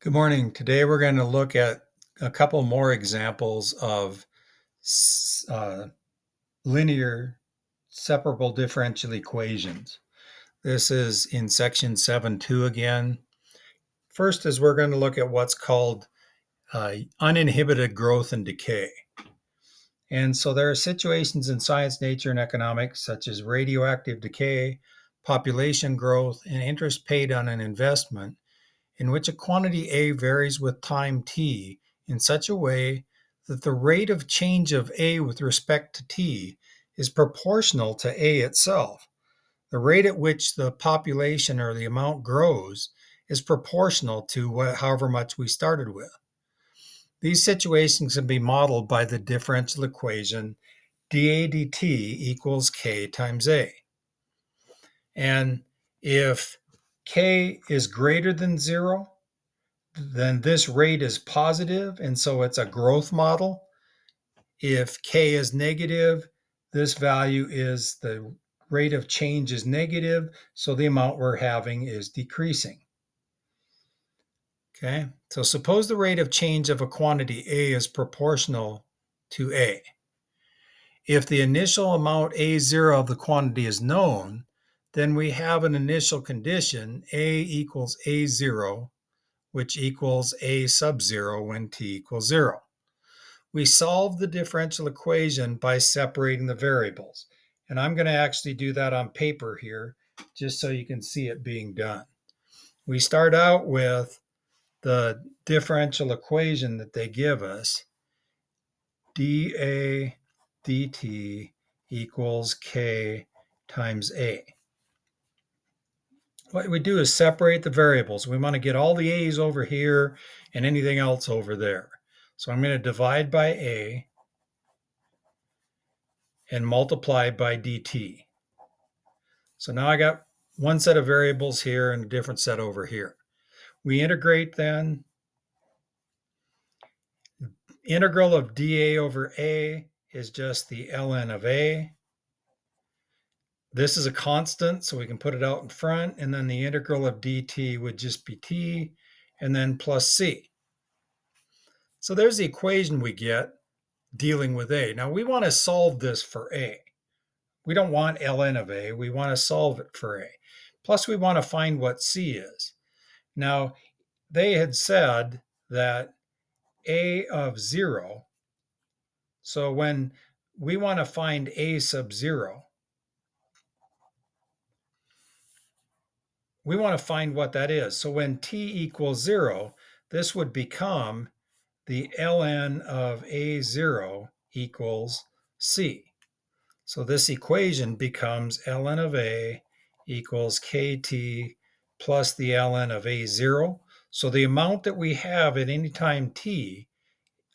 Good morning. Today we're going to look at a couple more examples of uh, linear separable differential equations. This is in section 7.2 again. First is we're going to look at what's called uninhibited growth and decay. And so there are situations in science, nature, and economics, such as radioactive decay, population growth, and interest paid on an investment, in which a quantity A varies with time t in such a way that the rate of change of A with respect to t is proportional to A itself. The rate at which the population or the amount grows is proportional to however much we started with. These situations can be modeled by the differential equation dA dt equals k times A. And if k is greater than 0, then this rate is positive, and so it's a growth model. If k is negative, this value is the rate of change is negative, so the amount we're having is decreasing. Okay, so suppose the rate of change of a quantity A is proportional to A. If the initial amount A0 of the quantity is known, then we have an initial condition A equals A0, which equals A sub 0 when t equals 0. We solve the differential equation by separating the variables. And I'm going to actually do that on paper here, just so you can see it being done. We start out with the differential equation that they give us, dA dt equals k times A. What we do is separate the variables. We want to get all the A's over here and anything else over there. So I'm going to divide by A and multiply by dt. So now I got one set of variables here and a different set over here. We integrate then. Integral of dA over A is just the ln of A. This is a constant, so we can put it out in front, and then the integral of dt would just be t, and then plus c. So there's the equation we get dealing with A. Now we want to solve this for A. We don't want ln of A, we want to solve it for A. Plus we want to find what c is. Now, they had said that A of 0, so when we want to find A sub 0, we want to find what that is. So when t equals 0, this would become the ln of A0 equals c. So this equation becomes ln of A equals kt plus the ln of A0. So the amount that we have at any time t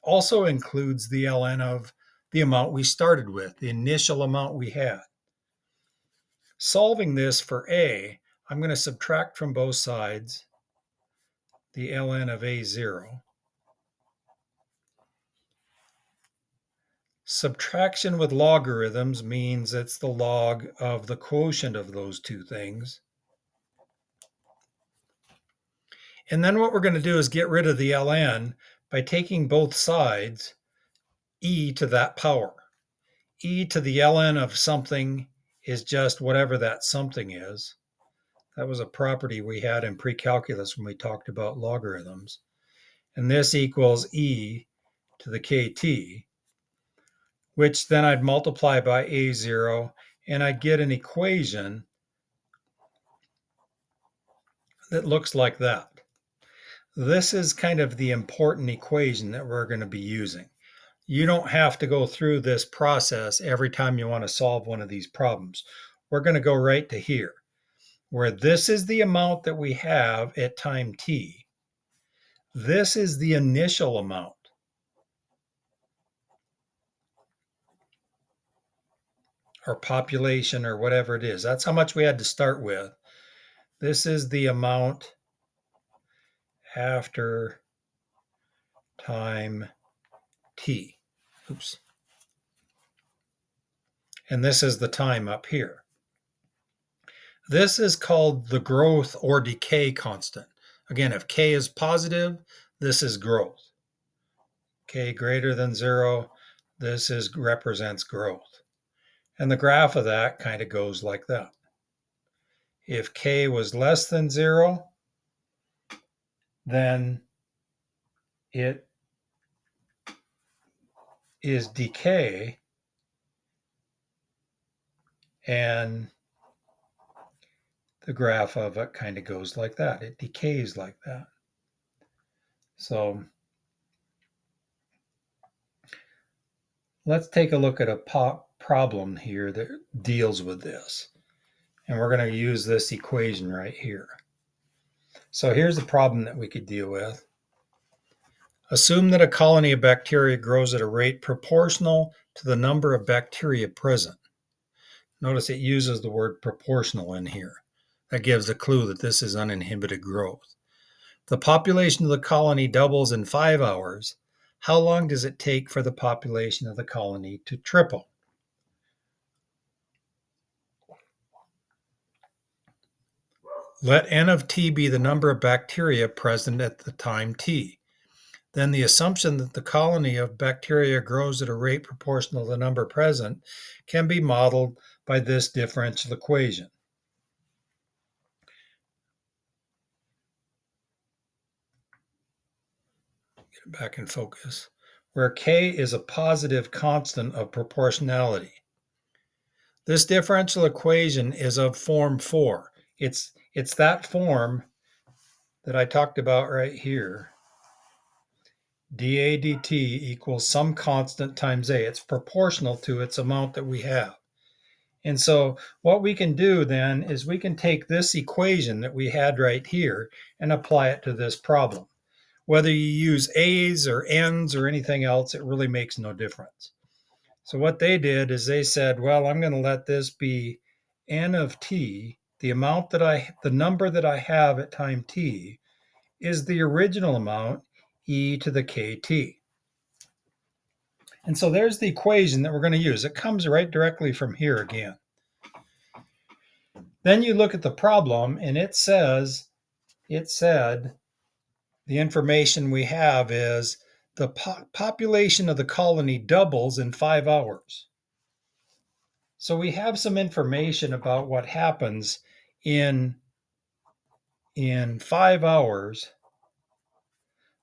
also includes the ln of the amount we started with, the initial amount we had. Solving this for A, I'm going to subtract from both sides the ln of A0. Subtraction with logarithms means it's the log of the quotient of those two things. And then what we're going to do is get rid of the ln by taking both sides, e to that power. E to the ln of something is just whatever that something is. That was a property we had in pre-calculus when we talked about logarithms. And this equals e to the kt, which then I'd multiply by A0, and I'd get an equation that looks like that. This is kind of the important equation that we're going to be using. You don't have to go through this process every time you want to solve one of these problems. We're going to go right to here, where this is the amount that we have at time t. This is the initial amount. Or population or whatever it is. That's how much we had to start with. This is the amount after time t. Oops. And this is the time up here. This is called the growth or decay constant. Again, if K is positive, this is growth. K greater than 0, this represents growth. And the graph of that kind of goes like that. If K was less than 0, then it is decay, and the graph of it kind of goes like that. It decays like that. So let's take a look at a problem here that deals with this. And we're going to use this equation right here. So here's the problem that we could deal with. Assume that a colony of bacteria grows at a rate proportional to the number of bacteria present. Notice it uses the word proportional in here. That gives a clue that this is uninhibited growth. The population of the colony doubles in 5 hours. How long does it take for the population of the colony to triple? Let n of t be the number of bacteria present at the time t. Then the assumption that the colony of bacteria grows at a rate proportional to the number present can be modeled by this differential equation. Get it back in focus. Where k is a positive constant of proportionality. This differential equation is of form 4. It's that form that I talked about right here. dA dt equals some constant times a. It's proportional to its amount that we have. And so what we can do then is we can take this equation that we had right here and apply it to this problem. Whether you use A's or N's or anything else, it really makes no difference. So what they did is they said, well, I'm going to let this be n of t, the number that I have at time t is the original amount, e to the kt. And so there's the equation that we're going to use. It comes right directly from here again. Then you look at the problem, and it said the information we have is the population of the colony doubles in 5 hours. So we have some information about what happens in 5 hours.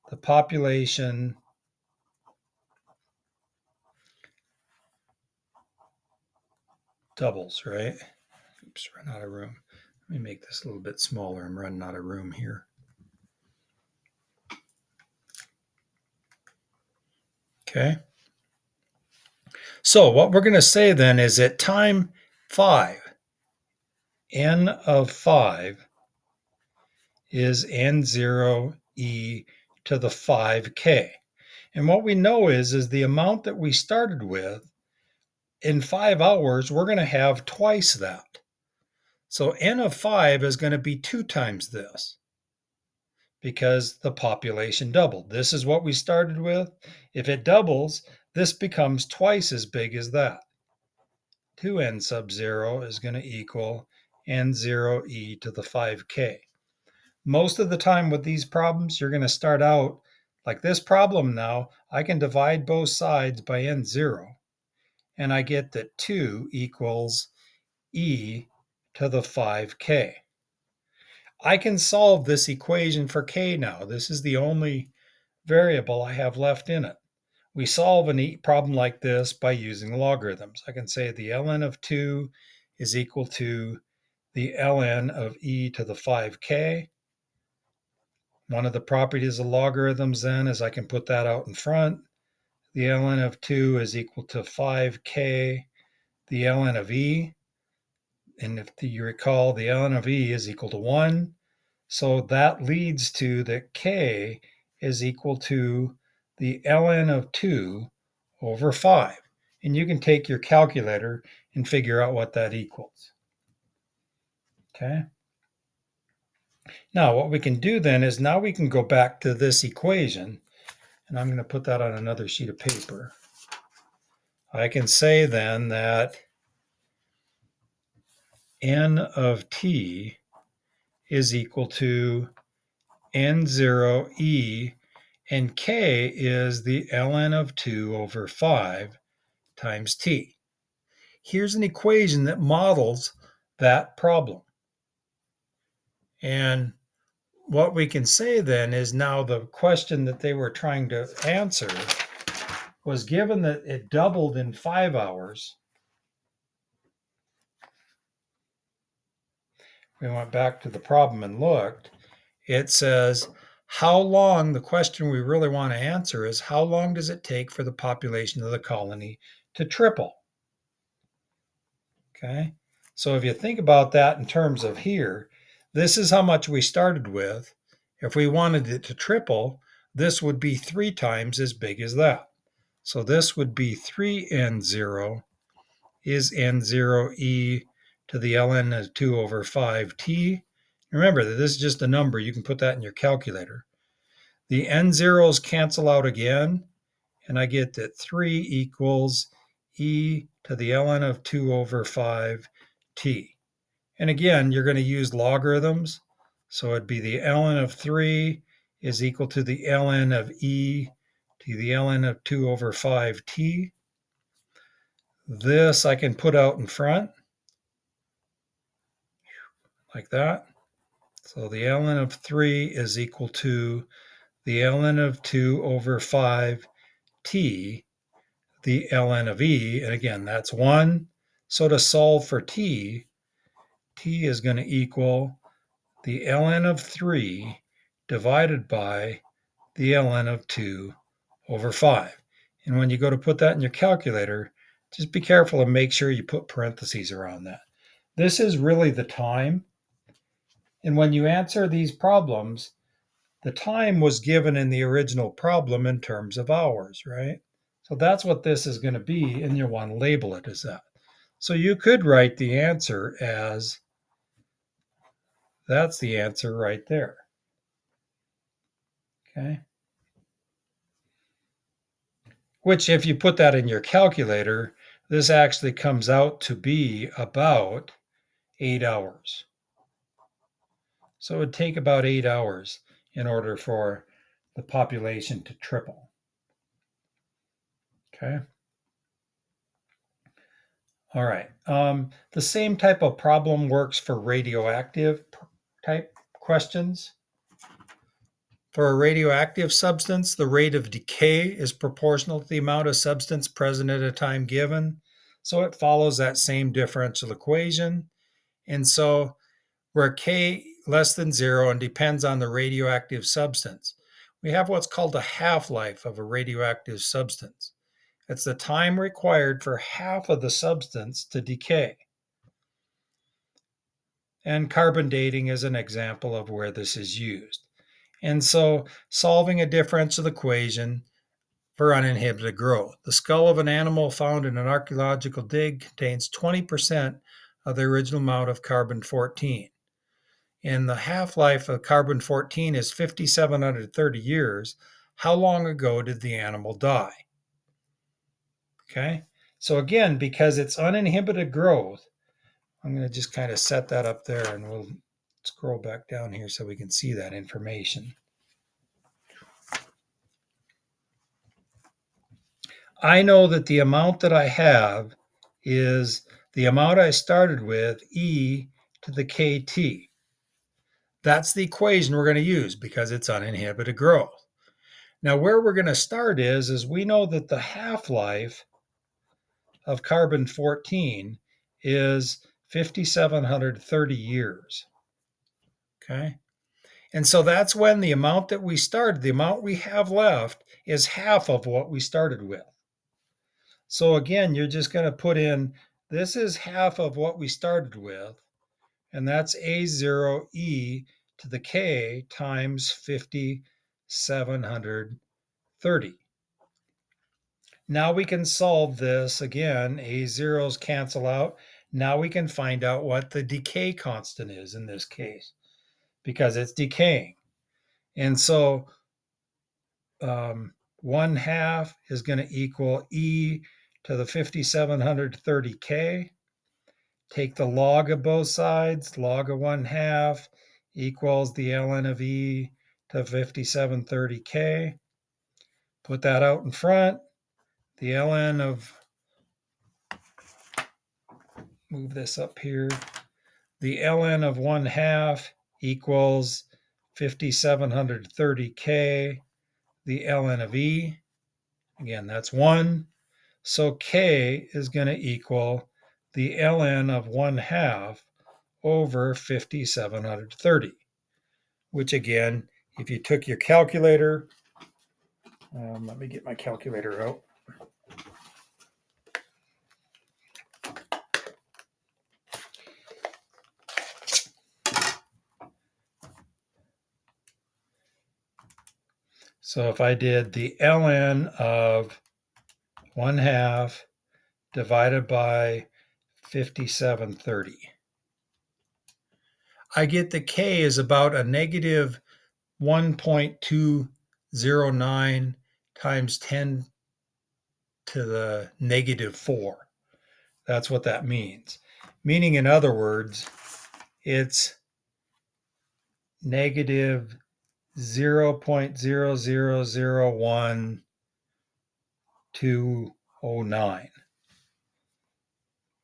The population doubles, right? Oops, run out of room. Let me make this a little bit smaller. I'm running out of room here. Okay. So what we're going to say then is at time 5, n of 5 is n0 e to the 5k. And what we know is the amount that we started with, in 5 hours, we're going to have twice that. So n of 5 is going to be 2 times this because the population doubled. This is what we started with. If it doubles, this becomes twice as big as that. 2n sub 0 is going to equal n0 e to the 5k. Most of the time with these problems, you're going to start out like this problem now. I can divide both sides by n0, and I get that 2 equals e to the 5k. I can solve this equation for k now. This is the only variable I have left in it. We solve a problem like this by using logarithms. I can say the ln of 2 is equal to the ln of e to the 5k. One of the properties of logarithms then is I can put that out in front. The ln of 2 is equal to 5k, the ln of e. And if you recall, the ln of e is equal to 1. So that leads to that k is equal to the ln of 2 over 5. And you can take your calculator and figure out what that equals. Okay. Now what we can do then is now we can go back to this equation, and I'm going to put that on another sheet of paper. I can say then that n of t is equal to N0 E, and K is the ln of 2 over 5 times T. Here's an equation that models that problem. And what we can say then is now the question that they were trying to answer was given that it doubled in 5 hours. We went back to the problem and looked. It says, how long, the question we really want to answer is, how long does it take for the population of the colony to triple? Okay, so if you think about that in terms of here, this is how much we started with. If we wanted it to triple, this would be 3 times as big as that. So this would be 3n0 is n0 e to the ln of 2 over 5t. Remember that this is just a number. You can put that in your calculator. The n zeros cancel out again, and I get that 3 equals e to the ln of 2 over 5t. And again, you're going to use logarithms. So it'd be the ln of 3 is equal to the ln of e to the ln of 2 over 5t. This I can put out in front like that. So the ln of 3 is equal to the ln of 2 over 5t, the ln of e, and again, that's 1. So to solve for t is going to equal the ln of 3 divided by the ln of 2 over 5. And when you go to put that in your calculator, just be careful and make sure you put parentheses around that. This is really the time. And when you answer these problems, the time was given in the original problem in terms of hours, right? So that's what this is going to be, and you want to label it as that. So you could write the answer as, that's the answer right there. Okay. Which, if you put that in your calculator, this actually comes out to be about 8 hours. So it would take about 8 hours in order for the population to triple. Okay. All right. The same type of problem works for radioactive type questions. For a radioactive substance, the rate of decay is proportional to the amount of substance present at a time given. So it follows that same differential equation. And so where K less than 0 and depends on the radioactive substance, we have what's called a half-life of a radioactive substance. It's the time required for half of the substance to decay. And carbon dating is an example of where this is used. And so solving a differential equation for uninhibited growth. The skull of an animal found in an archaeological dig contains 20% of the original amount of carbon-14. And the half-life of carbon-14 is 5,730 years. How long ago did the animal die? Okay, so again, because it's uninhibited growth, I'm going to just kind of set that up there, and we'll scroll back down here so we can see that information. I know that the amount that I have is the amount I started with, e to the kt. That's the equation we're going to use because it's uninhibited growth. Now, where we're going to start is we know that the half-life of carbon-14 is 5,730 years. Okay. And so that's when the amount that we started, the amount we have left, is half of what we started with. So again, you're just going to put in, this is half of what we started with, and that's A0E to the K times 5,730. Now we can solve this again. A zeros cancel out. Now we can find out what the decay constant is in this case because it's decaying. And so 1/2 is going to equal e to the 5,730k. Take the log of both sides. Log of 1/2 equals the ln of e to 5730K. Put that out in front. The ln of, move this up here, the ln of 1/2 equals 5730K. The ln of E, again, that's 1. So K is going to equal the ln of 1/2 over 5730, which again, if you took your calculator, let me get my calculator out. So if I did the ln of 1/2 divided by 5730, I get the K is about a negative 1.209 times 10 to the negative 4. That's what that means. Meaning, in other words, it's negative 0.0001209.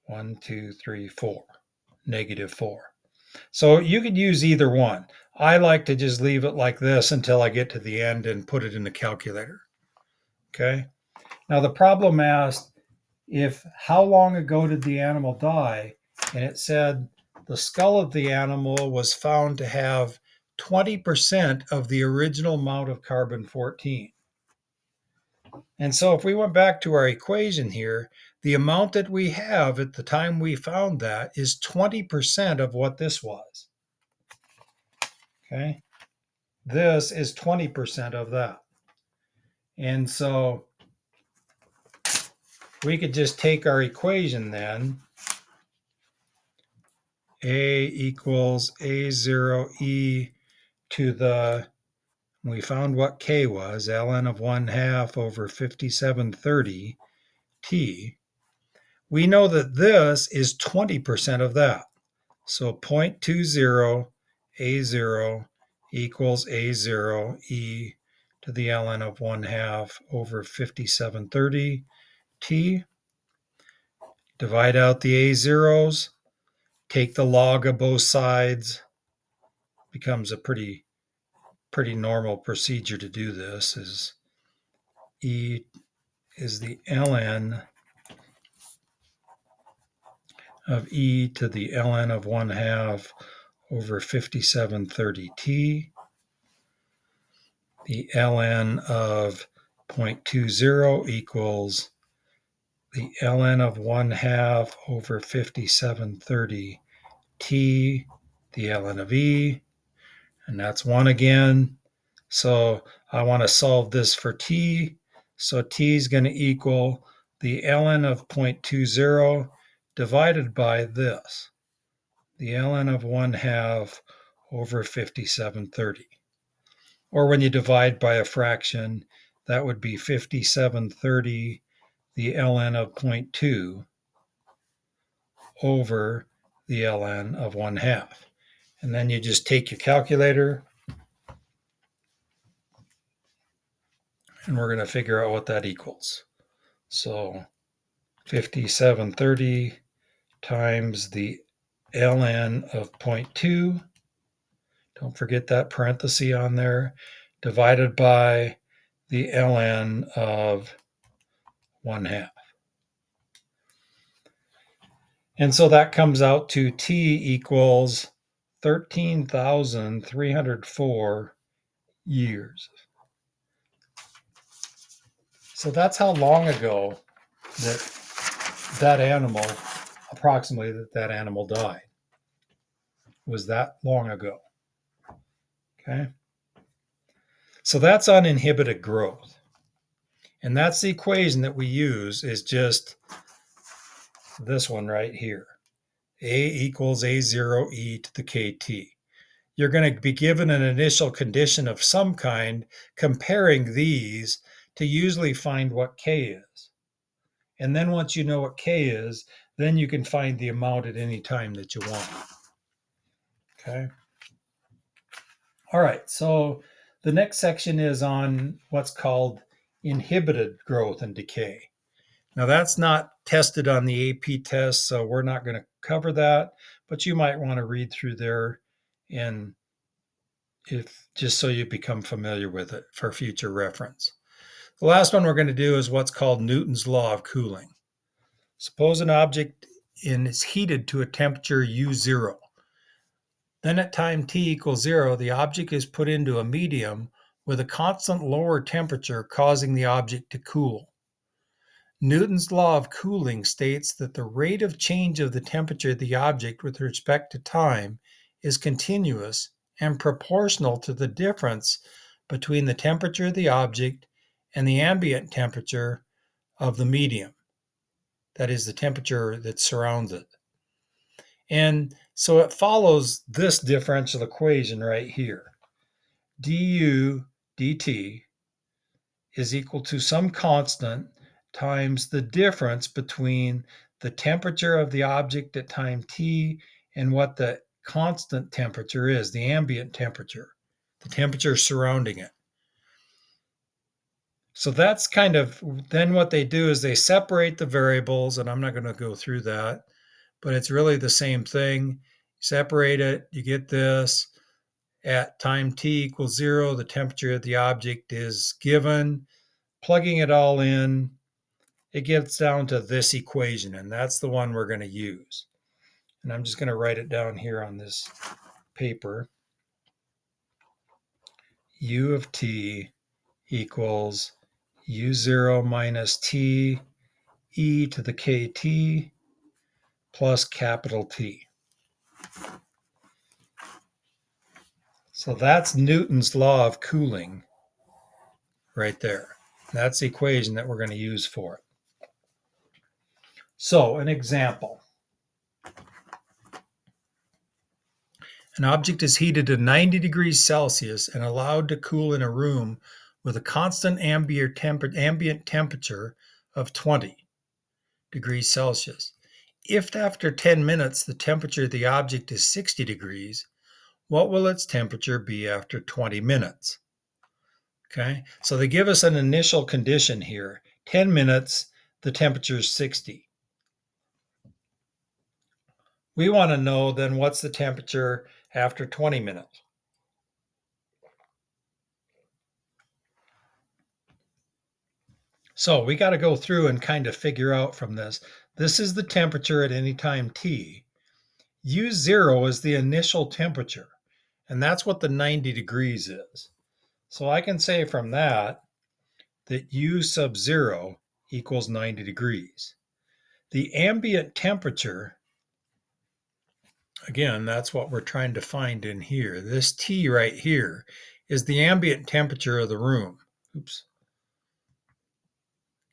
1, 2, 3, 4. Negative 4. So you could use either one. I like to just leave it like this until I get to the end and put it in the calculator. Okay. Now the problem asked how long ago did the animal die? And it said the skull of the animal was found to have 20% of the original amount of carbon-14. And so if we went back to our equation here, the amount that we have at the time we found that is 20% of what this was. Okay. This is 20% of that. And so we could just take our equation then. A equals A0E to the, we found what K was, ln of 1/2 over 5730 T. We know that this is 20% of that. So 0.20 A0 equals A0E to the ln of 1/2 over 5730 T. Divide out the A zeros, take the log of both sides. Becomes a pretty normal procedure to do this. Is E is the ln of E to the ln of 1/2 over 5730T. The ln of 0.20 equals the ln of 1/2 over 5730T, the ln of E, and that's 1 again. So I want to solve this for T. So T is going to equal the ln of 0.20 divided by this, the ln of 1/2 over 5730. Or when you divide by a fraction, that would be 5730, the ln of 0.2 over the ln of 1/2. And then you just take your calculator, and we're going to figure out what that equals. So 5730 times the ln of 0.2, don't forget that parenthesis on there, divided by the ln of 1/2. And so that comes out to T equals 13,304 years. So that's how long ago that animal, approximately that animal died. Was that long ago. Okay. So that's uninhibited growth. And that's the equation that we use, is just this one right here. A equals A0E to the KT. You're going to be given an initial condition of some kind, comparing these to usually find what K is. And then once you know what K is, then you can find the amount at any time that you want. Okay. All right. So The next section is on what's called inhibited growth and decay. Now, that's not tested on the AP test, so we're not going to cover that, but you might want to read through there and if just so you become familiar with it for future reference. The last one we're going to do is what's called Newton's law of cooling. Suppose an object is heated to a temperature U0. Then at time t equals 0, the object is put into a medium with a constant lower temperature causing the object to cool. Newton's law of cooling states that the rate of change of the temperature of the object with respect to time is continuous and proportional to the difference between the temperature of the object and the ambient temperature of the medium. That is the temperature that surrounds it. And so it follows this differential equation right here. du dt is equal to some constant times the difference between the temperature of the object at time t and what the constant temperature is, the ambient temperature, the temperature surrounding it. So that's kind of, then what they do is they separate the variables, and I'm not going to go through that, but it's really the same thing. Separate it, you get this. At time t equals 0, the temperature of the object is given. Plugging it all in, it gets down to this equation, and that's the one we're going to use. And I'm just going to write it down here on this paper. U of t equals u0 minus t e to the kt plus capital T. So that's Newton's law of cooling right there. That's the equation that we're going to use for it. So, an example. An object is heated to 90 degrees Celsius and allowed to cool in a room with a constant ambient temperature of 20 degrees Celsius. If after 10 minutes the temperature of the object is 60 degrees, what will its temperature be after 20 minutes? Okay, so they give us an initial condition here. 10 minutes, the temperature is 60. We want to know then what's the temperature after 20 minutes. So we got to go through and kind of figure out from this. This is the temperature at any time t. U0 is the initial temperature, and that's what the 90 degrees is. So I can say from that U sub 0 equals 90 degrees. The ambient temperature, again, that's what we're trying to find in here. This T right here is the ambient temperature of the room. Oops.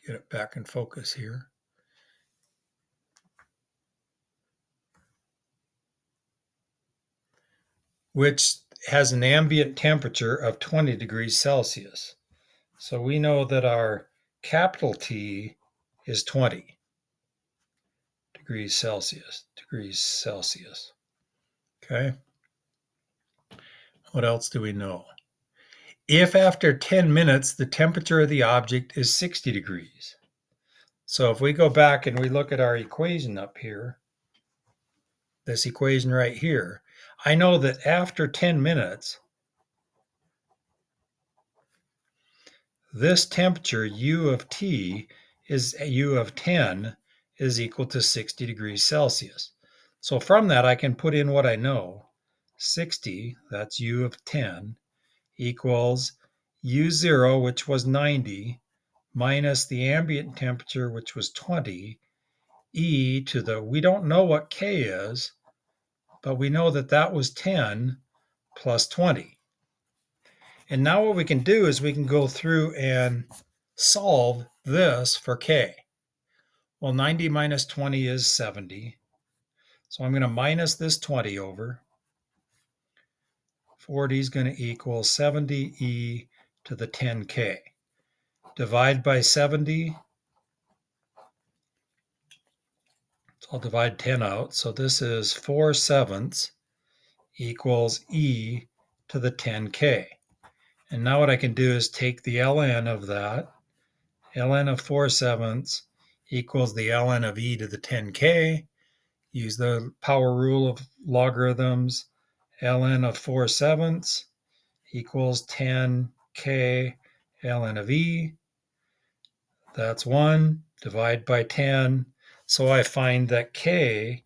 Get it back in focus here. Which has an ambient temperature of 20 degrees Celsius. So we know that our capital T is 20 degrees Celsius. Okay. What else do we know? If after 10 minutes the temperature of the object is 60 degrees. So if we go back and we look at our equation up here, this equation right here, I know that after 10 minutes, this temperature, U of t, is U of 10 is equal to 60 degrees Celsius. So from that, I can put in what I know. 60, that's U of 10, equals U0, which was 90, minus the ambient temperature, which was 20, e to the, we don't know what k is, but we know that that was 10 plus 20. And now what we can do is we can go through and solve this for k. Well, 90 minus 20 is 70. So I'm going to minus this 20 over. 40 is going to equal 70e to the 10k. Divide by 70. So I'll divide 10 out. So this is 4/7 equals e to the 10k. And now what I can do is take the ln of that. Ln of 4/7 equals the ln of e to the 10k. Use the power rule of logarithms. Ln of 4/7 equals 10k ln of e. That's 1. Divide by 10. So I find that k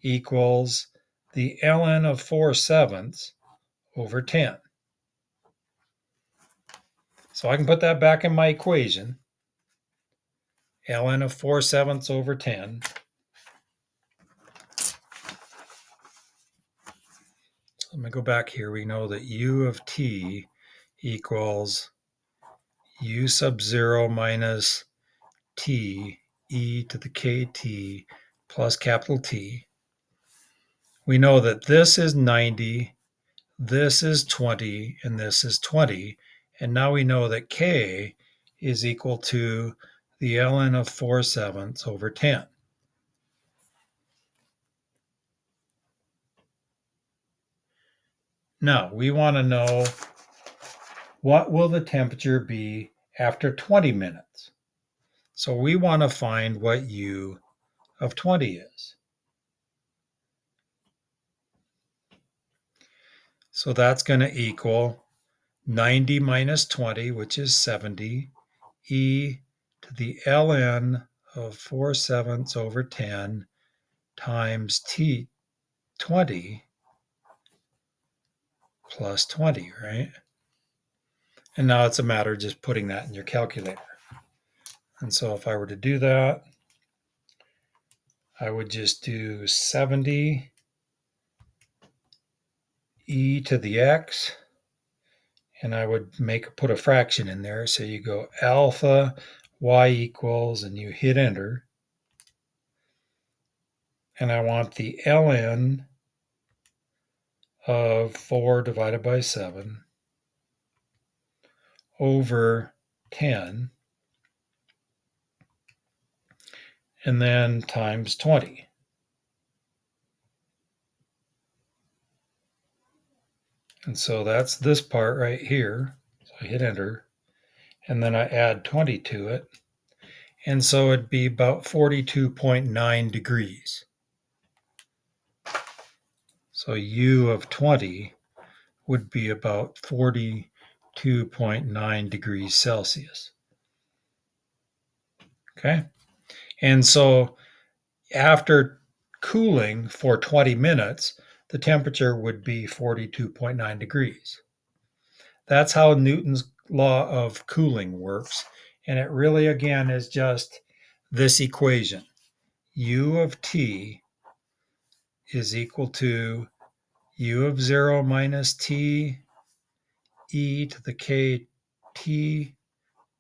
equals the ln of 4/7 over 10. So I can put that back in my equation. Ln of 4/7 over 10. So let me go back here. We know that u of t equals u sub 0 minus t e to the kt plus capital T. We know that this is 90, this is 20, and this is 20. And now we know that k is equal to the ln of 4/7 over 10. Now we want to know, what will the temperature be after 20 minutes? So we want to find what u of 20 is. So that's going to equal 90 minus 20, which is 70, e to the ln of 4/7 over 10 times t 20 plus 20, right? And now it's a matter of just putting that in your calculator. And so if I were to do that, I would just do 70 e to the x, and I would put a fraction in there. So you go alpha y equals, and you hit enter. And I want the ln of 4 divided by 7 over 10, and then times 20. And so that's this part right here. So I hit enter, and then I add 20 to it. And so it'd be about 42.9 degrees. So u of 20 would be about 42.9 degrees Celsius. Okay. And so after cooling for 20 minutes, the temperature would be 42.9 degrees. That's how Newton's law of cooling works. And it really, again, is just this equation. U of t is equal to u of 0 minus t e to the kt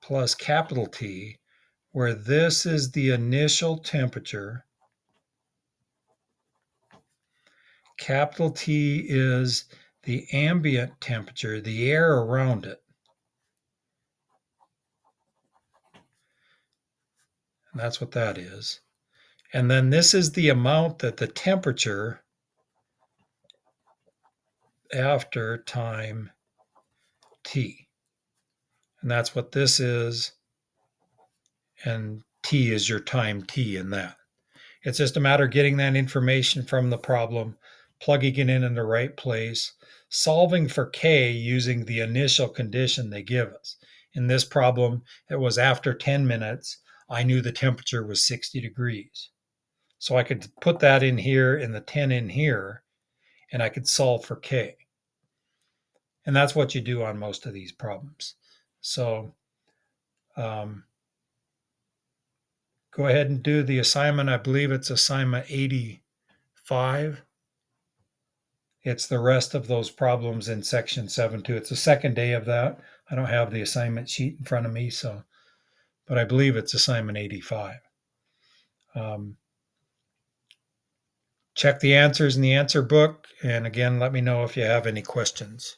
plus capital T, where this is the initial temperature. Capital T is the ambient temperature, the air around it. And that's what that is. And then this is the amount that the temperature after time t. And that's what this is. And t is your time t in that. It's just a matter of getting that information from the problem, plugging it in the right place, solving for k using the initial condition they give us. In this problem, it was after 10 minutes, I knew the temperature was 60 degrees. So I could put that in here and the 10 in here, and I could solve for k. And that's what you do on most of these problems. So go ahead and do the assignment. I believe it's assignment 85. It's the rest of those problems in section 7 too. It's the second day of that. I don't have the assignment sheet in front of me, but I believe it's assignment 85. Check the answers in the answer book, and again, let me know if you have any questions.